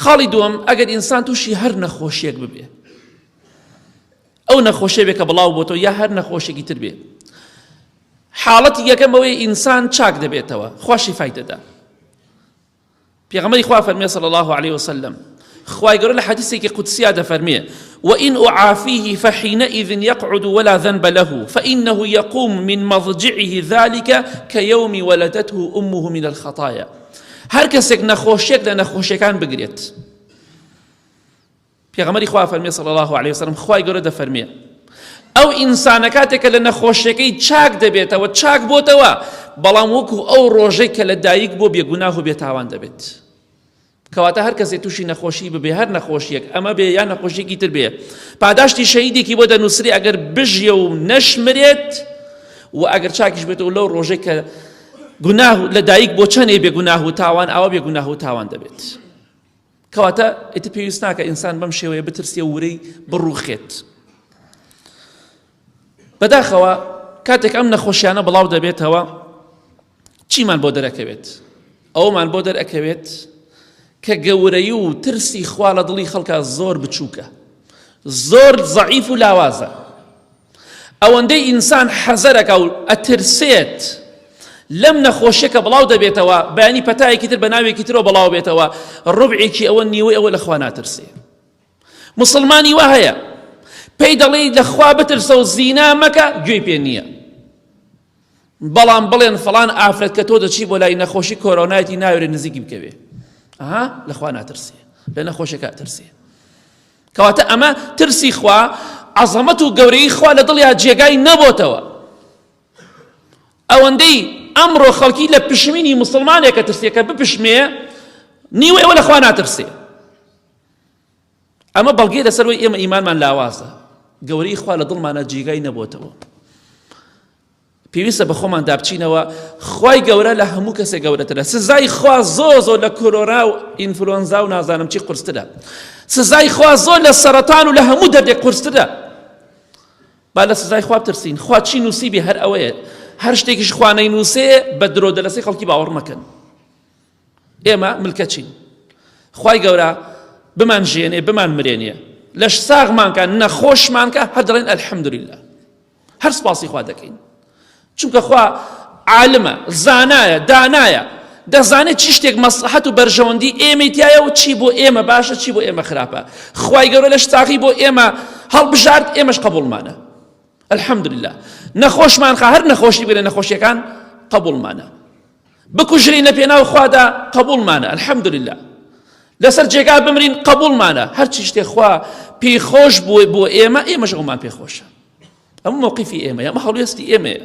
خاڵی دووەم ئەگەر ئینسان تووشی هەر نەخۆشیەک ببێ، ئەو نەخۆشیە بێ کە بڵاو بۆ تۆ یا هەر نەخۆشێکی تر بێ، حاڵەتی یەکەم ئەوەیە ئینسان چاک دەبێتەوە، خوا شیفای دەدا. پێغەمبەری خوا فەرمێ صلی الله عليه وسلم، خوای گەورە لە حەدیثێکی قودسییا دەفەرمێ وإن أعافيه فحينئذ يقعد ولا ذنب له فإنه يقوم من مضجعه ذلك كيوم ولدته أمه من الخطايا. هەر کەسێک نەخۆشیێک لە نەخۆشیەکان بگرێت، پێغەمبەری خوا فەرمێ صلی الله عليه وسلم، خوای گەورە دەفەرمێ ئەو ئینسانە کاتێکە لە نەخۆشیەکەی چاک دەبێتەوە، چاک بۆتەوە، بەڵام وەکو ئەو ڕۆژەی کە لە دایک بۆ بێگوناه و بێتاوان دەبێت. کەواتە هەر کەسێک تووشی نەخۆشی ببێ، هەر نەخۆشیەک ئەمە بێ یا نەخۆشیێکی تر بێ، پاداشتی شەهیدێکی بۆ دەنووسری ئەگەر بژیە و نەشمرێت و ئەگەر چاکیش بێتەوە لەو ڕۆژەی کە گوناه لە دایک بۆ چەندێ بێگوناه و تاوان، ئەوە بێگوناه و تاوان دەبێت. کەواتە ئیتر پێویست ناکە ئینسان بەم شێوەیە بترسێ ورەی بڕوخێت. بەداخەوە کاتێک ئەم نەخۆشیانە بڵاو دەبێتەوە، چیمان بۆ دەرەکەوێت؟ ئەومان بۆ دەرەکەوێت کە گەورەی و ترسی خوا لە دڵی خەڵکە زۆر بچووکە، زۆر زەعیف و لاوازە. ئەوەندەی ئینسان حەزەرەکە و ئەترسێت لەم نەخۆشیەکە بڵاو دەبێتەوە، بەیانی پەتایەکی تر بە ناوێکی ترەوە بڵاو بێتەوە، ڕوبعێکی ئەوە نیوەی ئەوە لە خوا ناترسێ. مسلمانی وا هەیە پێی دەڵێ لە خوا بترسە و زینا مەکە، گوێی پێ نییە، بەڵام بڵێن فەڵان ئافرەت کە تۆ دەچی بۆ لای نەخۆشی کۆرۆنایەتی ناوێرێ نزیکی بکەوێ، ئەها لە خوا ناترسێ، لە نەخۆشیەکە ترسێ. کەواتە ئەمە ترسی خوا، عەزەمەت و گەورەی خوا لە دڵیا جێگای نەبۆتەوە. ئەوەندەی ئەمڕۆ خەڵکی لە پشمینی مسلمانێکە ترسێکە بپشمێ، نیوەی ئەوە لە خوا ناترسێ. ئەمە بەڵگەی لەسەرەوەی ئێمە ئیمانمان لاوازە، گەورەی خوا لە دڵمانە جێگای نەبۆتەوە. پێویستە بە خۆمان دابچینەوە خوای گەورە لە هەموو کەسێک گەورەترە. سزای خوا زۆر لە کۆرۆنا و ئینفلۆنزا و نازانم چی قورسترە، سزای خوا زۆر لە سەرەتان و لە هەموو دەردێک قورسترە. با لە سزای خوا بترسین. خوا چی نووسیبی هەر ئەوەیە، هەر شتێکیش خوا نەینووسێ بە درۆ دەلەسەی خەڵکی باوەڕ مەکەن. ئێمە ملکە چین، خوای گەورە بمان ژێنێ بمان مرێنێ، لەش ساغمانکە نەخۆشمانکە هەر دەڵێن ئەلحەمدولله، هەر سپاسی خوا دەکەین. چونکە خوا عالمە، زانایە، دانایە، دەزانێت چی شتێک مەسلحەت و بەرژەوەندی ئێمەی تایە و چی بۆ ئێمە باشە، چی بۆ ئێمە خراپە. خوای گەورە لەش تاقی بۆ ئێمە هەڵبژارد، ئێمەش قبوڵمانە، ئەلحەمدولله. نەخۆشمان خا هەر نەخۆشی بێ لە نەخۆشیەکان قبوڵمانە، بکوژرینە پێناو خوادا قبوڵمانە، ئەلحەمدولله. لەسەر جێگا بمرین قبوڵمانە. هەرچی شتێک خوا پێی خۆش بووە بۆ ئێمە، ئێمەش ئەومان پێ خۆشە. ئەمە موقیفی ئێمە، ئەمە هەڵوێستی ئێمەیە.